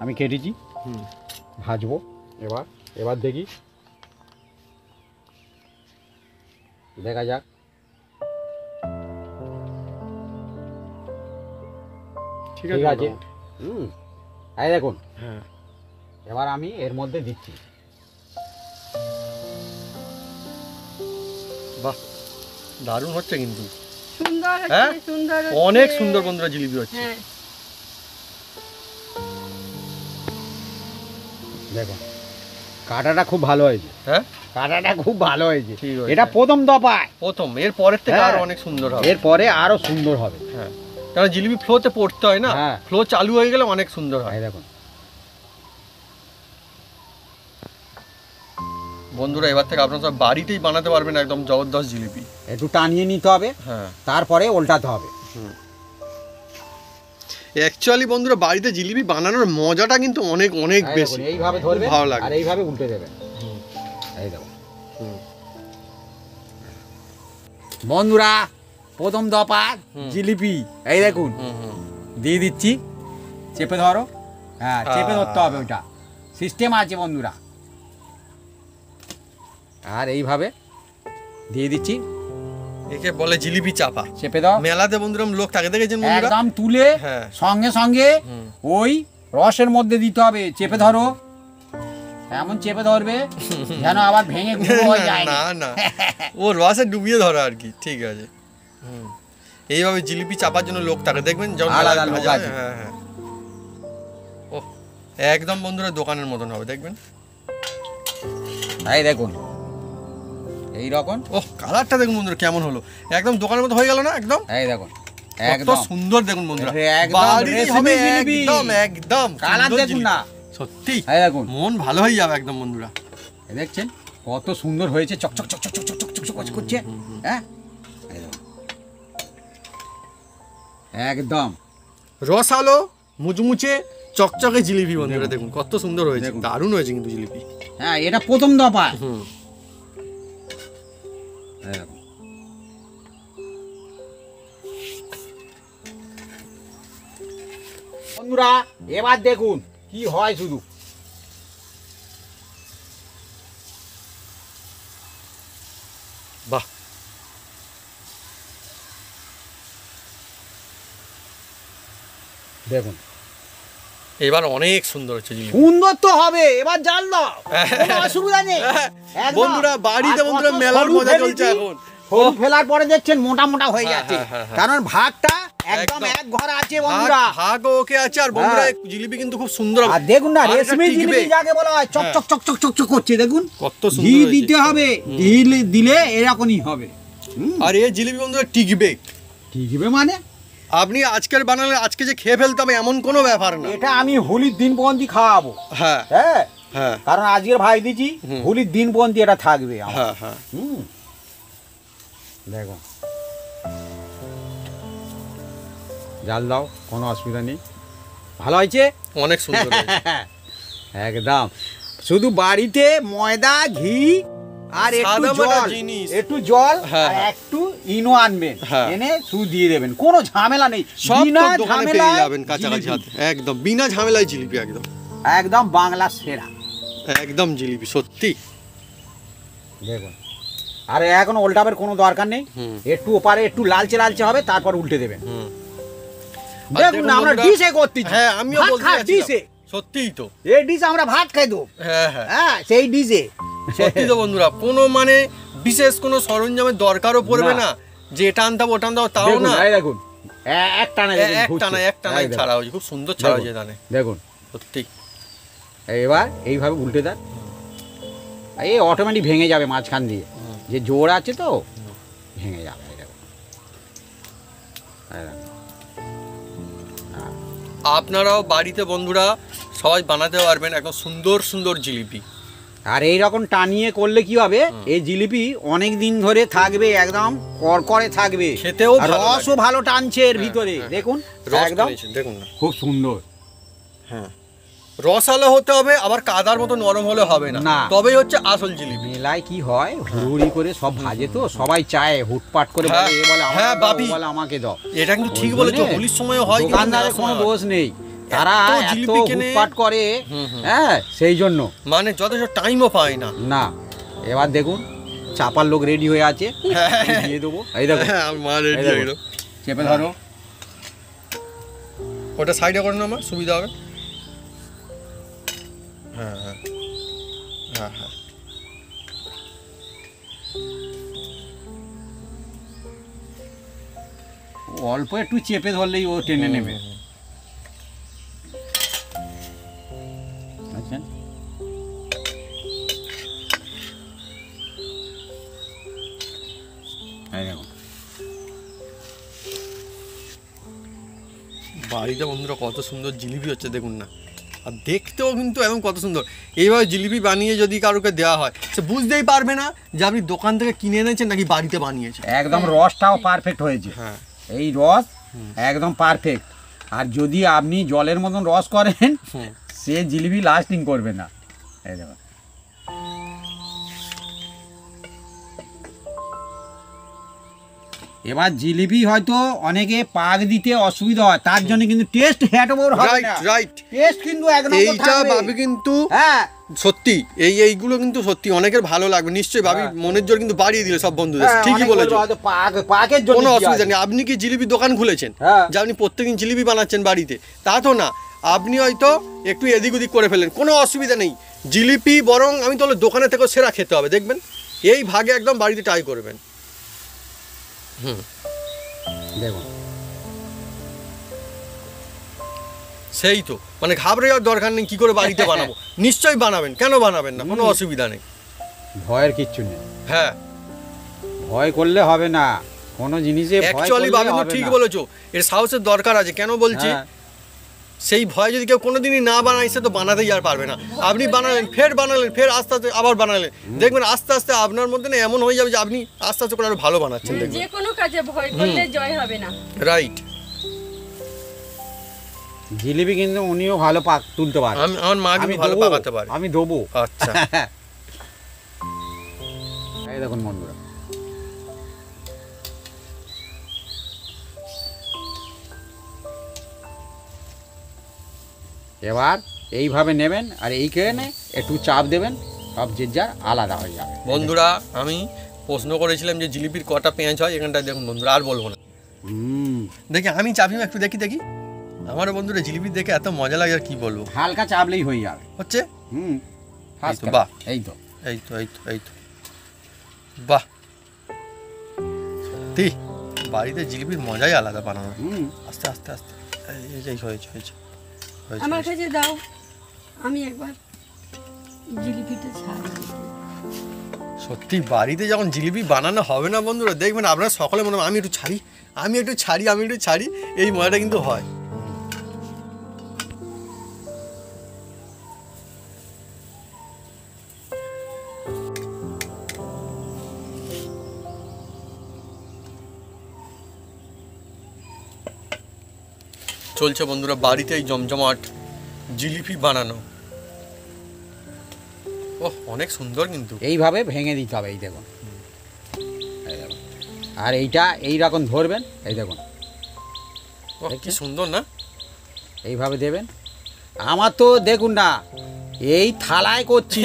আমি কেটেছি, ভাজবো। এবার দেখি, দেখা যাক। ঠিক ঠিক আছে। আছে, এই দেখুন। হ্যাঁ, এবার আমি এর মধ্যে দিচ্ছি। বাহ, দারুণ হচ্ছে কিন্তু। সুন্দর হ্যাঁ? হচ্ছে, সুন্দর হচ্ছে। অনেক সুন্দর বন্ধুরা জিলিপি হচ্ছে। হ্যাঁ, দেখুন কাটাটা খুব ভালো হয়েছে। হ্যাঁ, কাটাটা খুব ভালো হয়েছে। ঠিক হয়েছে। এটা প্রথম দফায়, প্রথম, এর পরের থেকে হ্যাঁ। আরো অনেক সুন্দর হবে। এরপরে আরো সুন্দর হবে। হ্যাঁ, কারণ জিলিপি ফ্লোতে পড়তে হয় না, হ্যাঁ। ফ্লো চালু হয়ে গেলে অনেক সুন্দর হয়। এই দেখুন বন্ধুরা, এবার থেকে আপনারা সব বাড়িতেই বানাতে পারবেন একদম জবরদস্ত জিলিপি। একটু টানিয়ে নিতে হবে, হ্যাঁ, তারপরে উল্টাতে হবে। অ্যাকচুয়ালি বন্ধুরা, বাড়িতে জিলিপি বানানোর মজাটা কিন্তু অনেক অনেক এই বেশি। দেখুন, এইভাবে ধরবে ভালো লাগে। আর এইভাবে উল্টে দেবেন। এই দেখুন বন্ধুরা, প্রথম দফা জিলিপি এই দেখুন দিয়ে দিচ্ছি। চেপে ধরো, হ্যাঁ চেপে ধরতে হবে, ওইটা সিস্টেম আছে বন্ধুরা। আর এইভাবে দিয়ে দিচ্ছি, একে বলে জিলিপি চাপা। চেপে দাও। মেলাতে বন্ধুরা লোক তাকে দেখেছেন বন্ধুরা। একদম তুলে হ্যাঁ। সঙ্গে সঙ্গে ওই রসের মধ্যে দিতে হবে। চেপে ধরো, এমন চেপে ধরবে যেন আবার ভেঙে গুঁড়ো হয়ে যায়। না না, ও রসে ডুবিয়ে ধরো আর কি। ঠিক আছে। এইভাবে জিলিপি চাপার জন্য লোক তাকে দেখবেন যখন আলাদা মেলায় লোক যায়। আছে। হ্যাঁ হ্যাঁ, ও একদম বন্ধুরা দোকানের মতন হবে দেখবেন। এই দেখুন এই রকম। ওহ, কালারটা দেখুন বন্ধুরা কেমন হলো, একদম দোকানের মতো হয়ে গেল না একদম। এই দেখুন কত একদম সুন্দর দেখুন বন্ধুরা, একদম বাড়িতেই হবে রেশমি জিলিপি। একদম একদম কালার সুন্দর দেখুন জিলিপি। না, সত্যি এই দেখুন মন ভালো হয়ে যাবে একদম বন্ধুরা। এই দেখছেন কত সুন্দর হয়েছে, চকচক চকচক চকচক চকচক চকচক করছে। হ্যাঁ এই দেখুন, একদম রসালো মুচমুচে চকচকে জিলিপি বন্ধুরা দেখুন কত সুন্দর হয়েছে, দারুণ হয়েছে কিন্তু জিলিপি। হ্যাঁ এটা প্রথম দফা। এই দেখুন বন্ধুরা, এবার দেখুন কি হয় শুধু। বাহ, দেখুন এবার অনেক সুন্দর হচ্ছে জিলিপি। সুন্দর তো হবে, এবার জাল দাও, কোনো অসুবিধা নেই। একদম। বন্ধুরা, বাড়িতে আর বন্ধুরা কত মেলার সরু মজা চলছে ফেলেছি, এখন। সরু ফেলার পরে দেখছেন মোটা মোটা হয়ে হ্যাঁ, যাচ্ছে, হ্যাঁ, হ্যাঁ, হ্যাঁ। কারণ ভাগটা একদম একদম। এক ঘর আছে বন্ধুরা। ভাগ ওকে আছে, আর বন্ধুরা হ্যাঁ। জিলিপি কিন্তু খুব সুন্দর হবে। আর দেখুন না, আর এটা রেশমি টিকবে। জিলিপি যাকে বলা হয়, চকচক চকচক চকচক করছে দেখুন। কত ঘি সুন্দর হয়েছে। দিতে হবে, ঘি দিলে এরকমই হবে। আর এই জিলিপি বন্ধুরা টিকবে। ঠিক হবে মানে আপনি আজকের বানালে আজকে যে খেয়ে ফেলতে হবে এমন কোনো ব্যাপার না। এটা আমি হোলির দিন পর্যন্ত খাওয়াবো। হ্যাঁ হ্যাঁ হ্যাঁ কারণ আজকের ভাই দিচ্ছি, হোলির দিন পর্যন্ত এটা থাকবে আমার। হ্যাঁ হ্যাঁ, দেখো জাল দাও, কোনো অসুবিধা নেই, ভালো হয়েছে অনেক সুন্দর হয়েছে। একদম। শুধু বাড়িতে ময়দা, ঘি আর একটু সাদামাটা জল, জিনিস। একটু জল হ্যাঁ, আর হ্যাঁ। একটু ইনো আনবেন, হ্যাঁ। এনে শুধু দিয়ে দেবেন, কোনো ঝামেলা নেই। সব বিনা তো দোকানে পেয়ে ঝামেলায় যাবেন কাছাকাছি জিলিপি। হাতে, একদম বিনা ঝামেলায় জিলিপি, একদম একদম বাংলা সেরা। একদম জিলিপি সত্যি। দেখুন, আর এখন উল্টাবের কোনো দরকার নেই, একটু ওপারে একটু লালচে লালচে হবে, তারপর উল্টে দেবেন। আর দেখুন না, আমরা বন্ধুরা- ডিশে করতেছি। হ্যাঁ, আমিও ভাত বলতে খাই যাচ্ছিলাম। ডিশে। সত্যিই তো। এই ডিশে আমরা ভাত খাই দেবো। হ্যাঁ হ্যাঁ, হ্যাঁ সেই ডিশে। সত্যি তো বন্ধুরা, কোনো মানে বিশেষ কোনো সরঞ্জামের দরকারও পড়বে না। না যে এটা আনতে হবে ওটা আনতে হবে, তাও দেখুন, না। এই দেখুন একটানা একটানাই ছাড়া হয়েছে, খুব সুন্দর ছাড়া হয়েছে জানে দেখুন। সত্যি। এবার এইভাবে উল্টে দেন, এই অটোমেটিক ভেঙে যাবে মাঝখান দিয়ে, যে জোর আছে তো ভেঙে যাবে। এই দেখুন, এই দেখুন। আপনারাও বাড়িতে বন্ধুরা সবাই বানাতে পারবেন একদম সুন্দর সুন্দর জিলিপি। আর এই রকম টানিয়ে করলে কি হবে, এই জিলিপি অনেক দিন ধরে থাকবে, একদম করকরে থাকবে, খেতেও আর ভালো রসও ভালো টানছে এর ভিতরে। দেখুন রস একদম টেনেছে, দেখুন না। খুব সুন্দর। হ্যাঁ, রসালো হতে হবে, আবার কাদার মতো নরম হলে হবে না, না। তবেই হচ্ছে আসল জিলিপি। মেলায় কি হয়, হুড়ি করে সব ভাজে তো সবাই চায়, হুটপাট করে হ্যাঁ, বলে, এ বলে আমাকে হ্যাঁ, দাও, বাপি। ও বলে আমাকে দাও। এটা কিন্তু ঠিক ওই বলেছো, জন্যে হোলির সময়ও হয় কিন্তু দোকানদারের মেলার কোনো সময় দোষ নেই, তারা এত এত জিলিপি কেনে। হুটপাট করে, হ্যাঁ সেই জন্য। মানে যথেষ্ট টাইমও পায় না। না, এবার দেখুন চাপার লোক রেডি হয়ে আছে, আমি দিয়ে দেবো। এই দেখো, হ্যাঁ, আমার মা রেডি এই দেখো। হয়ে গেল। চেপে ধরো। ওটা সাইডে করে নাও, আমার সুবিধা হবে। হ্যাঁ হ্যাঁ হ্যাঁ হ্যাঁ, অল্প একটু চেপে ধরলেই ও টেনে নেবে। আচ্ছা, এই দেখো। বাড়িতে বন্ধুরা কত সুন্দর জিলিপি হচ্ছে দেখুন না, আর দেখতেও কিন্তু একদম কত সুন্দর। এইভাবে জিলিপি বানিয়ে যদি কারোকে দেওয়া হয়, সে বুঝতেই পারবে না যে আপনি দোকান থেকে কিনে এনেছেন নাকি বাড়িতে বানিয়েছেন। একদম রসটাও পারফেক্ট হয়েছে, হ্যাঁ, এই রস একদম পারফেক্ট। আর যদি আপনি জলের মতন রস করেন, সে জিলিপি লাস্টিং করবে না। এই দেখো, এবার জিলিপি হয়তো অনেকে পাক দিতে অসুবিধা হয়, তার জন্য কিন্তু টেস্ট হ্যাট ওভার হবে রাইট না, রাইট। টেস্ট কিন্তু একদম এইটা ভাবি কিন্তু হ্যাঁ সত্যি, এইগুলো কিন্তু সত্যি অনেকের ভালো লাগবে নিশ্চয়ই। ভাবি মনের জোর কিন্তু বাড়িয়ে দিলে সব বন্ধুদের, হ্যাঁ, ঠিকই অনেকে বলেছো, বলবে হয়তো পাকের জন্য কোনো কি অসুবিধা আছে? নেই। আপনি কি জিলিপি দোকান খুলেছেন হ্যাঁ। যে আপনি প্রত্যেকদিন জিলিপি বানাচ্ছেন বাড়িতে, তা তো না। আপনি হয়তো একটু এদিক ওদিক করে ফেলেন, কোনো অসুবিধা নেই। জিলিপি বরং আমি তাহলে দোকানে থেকেও সেরা খেতে হবে, দেখবেন এই ভাগে একদম বাড়িতে ট্রাই করবেন। দেখুন, সেই তো, মানে ঘাবড়ে যাওয়ার দরকার নেই কি করে বাড়িতে বানাবো, নিশ্চয়ই বানাবেন, কেন বানাবেন না, কোনো অসুবিধা নেই। ভয়ের কিচ্ছু নেই, হ্যাঁ, ভয় করলে হবে না কোনো জিনিসে, ভয় অ্যাকচুয়ালি করলে ভাবি তো হবে ঠিক না। বলেছো, এর সাহসের দরকার আছে। কেন বলছি, হ্যাঁ, সেই ভয় যদি কেউ কোনোদিনই না বানায়, সে তো বানাতেই আর পারবে না। আপনি বানালেন, ফের বানালেন, ফের আস্তে আস্তে আবার বানালেন, দেখবেন আস্তে আস্তে আপনার মধ্যে না এমন হয়ে যাবে যে আপনি আস্তে আস্তে করে আরো ভালো বানাচ্ছেন, দেখবেন। যে কোনো কাজে ভয় করলে জয় হবে না। রাইট। জিলিপি কিন্তু উনিও ভালো পাক তুলতে পারে, আমার মা কিন্তু ভালো দেবো, পাকাতে পারে। আমি দেবো। আচ্ছা, এই দেখুন বন্ধুরা, এবার এইভাবে নেবেন আর এইখানে একটু চাপ দেবেন, সব যে যার আলাদা হয়ে যাবে। বন্ধুরা আমি প্রশ্ন করেছিলাম যে জিলিপির কটা পেঁয়াজ হয়, এখানটায় দেখুন বন্ধুরা, আর বলবো না। দেখি আমি চাপি একটু দেখি। আমার বন্ধুরা জিলিপি দেখে এত মজা লাগে আর কি বলবো, হালকা চাপলেই হয়ে যাবে। হচ্ছে ফার্স্ট এই তো, বাহ। এই তো এই তো বাহ, ঠিক। বাড়িতে জিলিপির মজাই আলাদা বানানো। আস্তে আস্তে আস্তে, এই হয়েছে। আমার কাছে দাও, আমি একবার জিলিপিটা ছাড়ি। সত্যি বাড়িতে যখন জিলিপি বানানো হবে না বন্ধুরা, দেখবেন আপনারা সকলে মনে হবে আমি একটু ছাড়ি, এই মজাটা কিন্তু হয়। চলছে বন্ধুরা বাড়িতে এই জমজমাট জিলিপি বানানো। ওহ, অনেক সুন্দর কিন্তু। এইভাবে ভেঙে দিতে হবে, এই দেখুন, এই দেখুন। আর এইটা এইরকম ধরবেন, এই দেখুন, ওহ, কি সুন্দর না। এইভাবে দেবেন। আমার তো দেখুন না, এই থালায় করছি,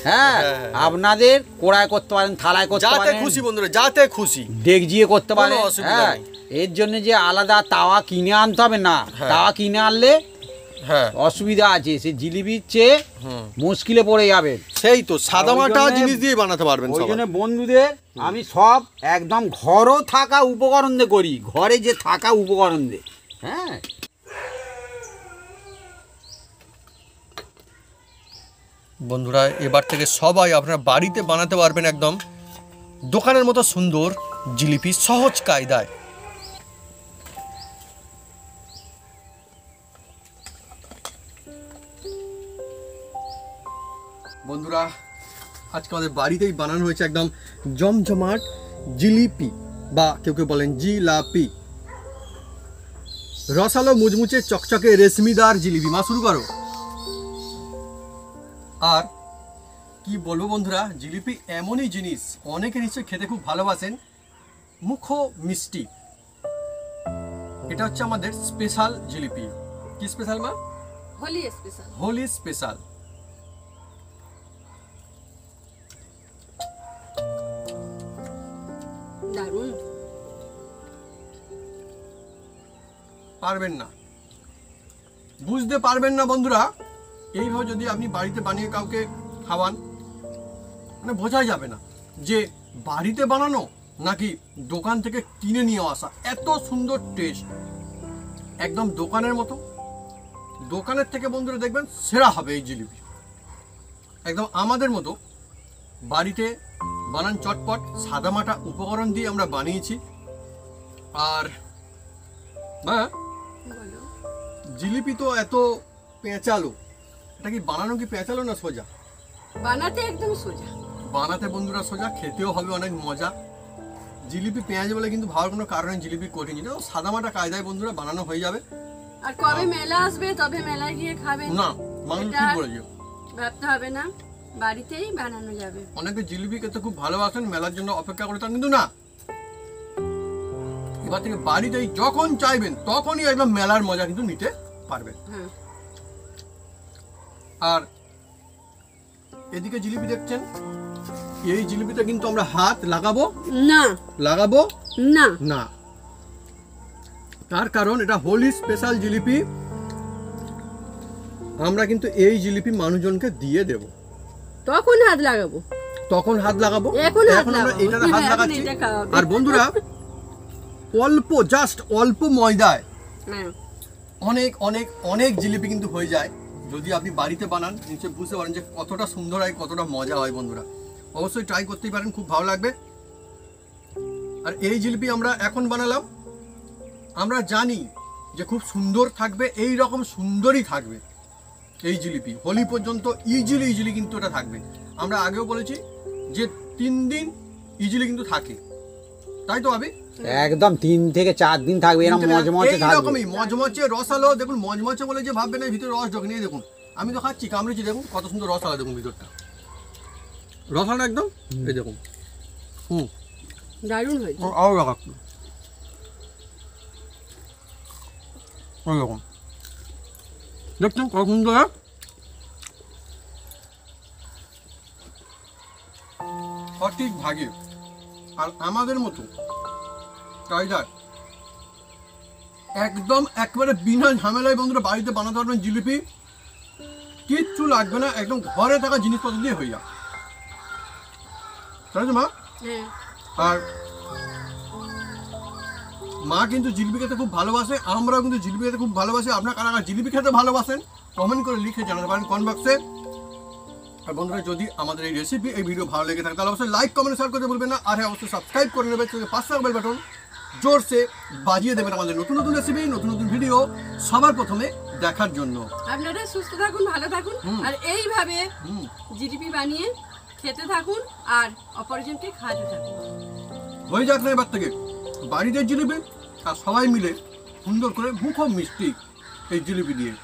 হ্যাঁ, আপনাদের কোড়ায় করতে পারেন, থালায় করতে যাতে পারেন, খুশি বন্ধুরা, যাতে খুশি। ডেকজিয়ে করতে কোনো পারেন। অসুবিধা হ্যাঁ, নেই। এর জন্য যে আলাদা তাওয়া কিনে আনতে হবে না, হ্যাঁ। তাওয়া কিনে আনলে হ্যাঁ, অসুবিধা আছে, সে জিলিপির চেয়ে মুশকিলে পড়ে যাবেন। সেই তো সাদামাটা ওই জন্যে- জিনিস দিয়ে বানাতে পারবেন ওই সবাই। জন্য বন্ধুদের আমি সব একদম ঘরও থাকা উপকরণ দিয়ে করি, ঘরে যে থাকা উপকরণ দিয়ে। হ্যাঁ, বন্ধুরা এবার থেকে সবাই আপনারা বাড়িতে বানাতে পারবেন একদম দোকানের মতো সুন্দর জিলিপি, সহজ কায়দায়। বন্ধুরা আজকে আমাদের বাড়িতেই বানানো হয়েছে একদম জমজমাট জিলিপি, বা কেউ কেউ বলেন জিলাপি। রসালো মুচমুচে চকচকে রেশমিদার জিলিপি। মা শুরু করো। আর কি বলবো বন্ধুরা, জিলিপি এমনই জিনিস, অনেকে নিশ্চয়ই খেতে খুব ভালোবাসেন, মুখো মিষ্টি। এটা হচ্ছে আমাদের স্পেশাল জিলিপি। কি স্পেশাল মা? হোলি স্পেশাল। হোলি স্পেশাল। দারুণ। পারবেন না, বুঝতে পারবেন না বন্ধুরা, এইভাবে যদি আপনি বাড়িতে বানিয়ে কাউকে খাওয়ান, মানে বোঝাই যাবে না যে বাড়িতে বানানো নাকি দোকান থেকে কিনে নিয়ে আসা। এত সুন্দর টেস্ট, একদম দোকানের মতো। দোকানের থেকে বন্ধুরা দেখবেন সেরা হবে এই জিলিপি। একদম আমাদের মতো বাড়িতে বানান চটপট সাদামাটা উপকরণ দিয়ে আমরা বানিয়েছি। আর মা, বলো। জিলিপি তো এত পেঁচালো, এটা কি বানানো কি পেঁচালো না সোজা? বানাতে একদম সোজা। বানাতে বন্ধুরা সোজা, খেতেও হবে অনেক মজা। জিলিপি পেঁয়াজ বলে কিন্তু ভাবার কোনো কারণে জিলিপি কঠিন, যেটা সাদামাটা কায়দায় বন্ধুরা বানানো হয়ে যাবে। আর কবে মেলা আসবে তবে মেলায় গিয়ে খাবেন না, মানুষ এটা ঠিক বলেছে, ভাবতে হবে না, বাড়িতেই বানানো যাবে। অনেকে জিলিপি খেতে খুব ভালোবাসেন, মেলার জন্য অপেক্ষা করে থাকেন, কিন্তু না, এবার থেকে বাড়িতেই যখন চাইবেন তখনই একদম মেলার মজা কিন্তু নিতে পারবেন। হ্যাঁ। আর এদিকে জিলিপি দেখছেন, এই জিলিপিতে কিন্তু আমরা হাত লাগাবো না না, না, তার কারণ এটা হোলি স্পেশাল জিলিপি। আমরা কিন্তু এই জিলিপি মানুষজনকে দিয়ে দেব, তখন হাত লাগাবো। তখন হাত লাগাবো। এখন হাত আমরা লাগাবো। এটাতে হাত এখন লাগাচ্ছি। এটা খাওয়াবে। আর বন্ধুরা, অল্প, জাস্ট অল্প ময়দায় হ্যাঁ। অনেক অনেক অনেক জিলিপি কিন্তু হয়ে যায় যদি আপনি বাড়িতে বানান। নিশ্চয় বুঝতে পারেন যে কতটা সুন্দর হয়, কতটা মজা হয়। বন্ধুরা অবশ্যই ট্রাই করতেই পারেন, খুব ভালো লাগবে। আর এই জিলিপি আমরা এখন বানালাম, আমরা জানি যে খুব সুন্দর থাকবে, এই রকম সুন্দরই থাকবে এই জিলিপি হোলি পর্যন্ত। ইজিলি কিন্তু এটা থাকবে। আমরা আগেও বলেছি যে 3 দিন ইজিলি কিন্তু থাকে, তাই তো ভাবি? একদম 3 থেকে 4 দিন থাকবে, এরকম মজমজে থাকবে। এইরকমই মজমজে রসালো। দেখুন মজমজে বলে যে ভাববেন না ভিতরে রস ঢোকে, নিয়ে দেখুন আমি তো খাচ্ছি, কামড়েছি, দেখুন কত সুন্দর রসালো, দেখুন ভিতরটা রসালো একদম, এই দেখুন। দারুণ হয়েছে। আরো লাগাচ্ছি, ওই দেখুন, দেখছেন কত সুন্দর। সঠিক ভাগে আর আমাদের মতো কায়দায় একদম একবারে বিনা ঝামেলায় বন্ধুরা বাড়িতে বানাতে পারবেন জিলিপি। কিচ্ছু লাগবে না, একদম ঘরে থাকা জিনিসপত্র দিয়ে হয়ে যায়, তাই তো মা? হ্যাঁ। আর মা কিন্তু জিলিপি খেতে খুব ভালোবাসে, আমরাও কিন্তু জিলিপি খেতে খুব ভালোবাসি। আপনারা কারা কারা জিলিপি খেতে ভালোবাসেন কমেন্ট করে লিখে জানাতে পারেন কমেন্ট বক্সে। আর বন্ধুরা, যদি আমাদের এই রেসিপি, এই ভিডিও ভালো লেগে থাকে তাহলে অবশ্যই লাইক কমেন্ট শেয়ার করতে ভুলবেন না। আর হ্যাঁ, অবশ্যই সাবস্ক্রাইব করে নেবেন, পাশে বেল বাটন জোরসে বাজিয়ে দেবেন আমাদের নতুন নতুন রেসিপি, নতুন নতুন ভিডিও সবার প্রথমে দেখার জন্য। আপনারা সুস্থ থাকুন, ভালো থাকুন, আর এইভাবে জিলিপি বানিয়ে খেতে থাকুন আর অপরজনকে খাওয়াতে থাকুন। হয়ে যাক না এবার থেকে বাড়িতে জিলিপি, আর সবাই মিলে সুন্দর করে মুখো মিষ্টি এই জিলিপি দিয়ে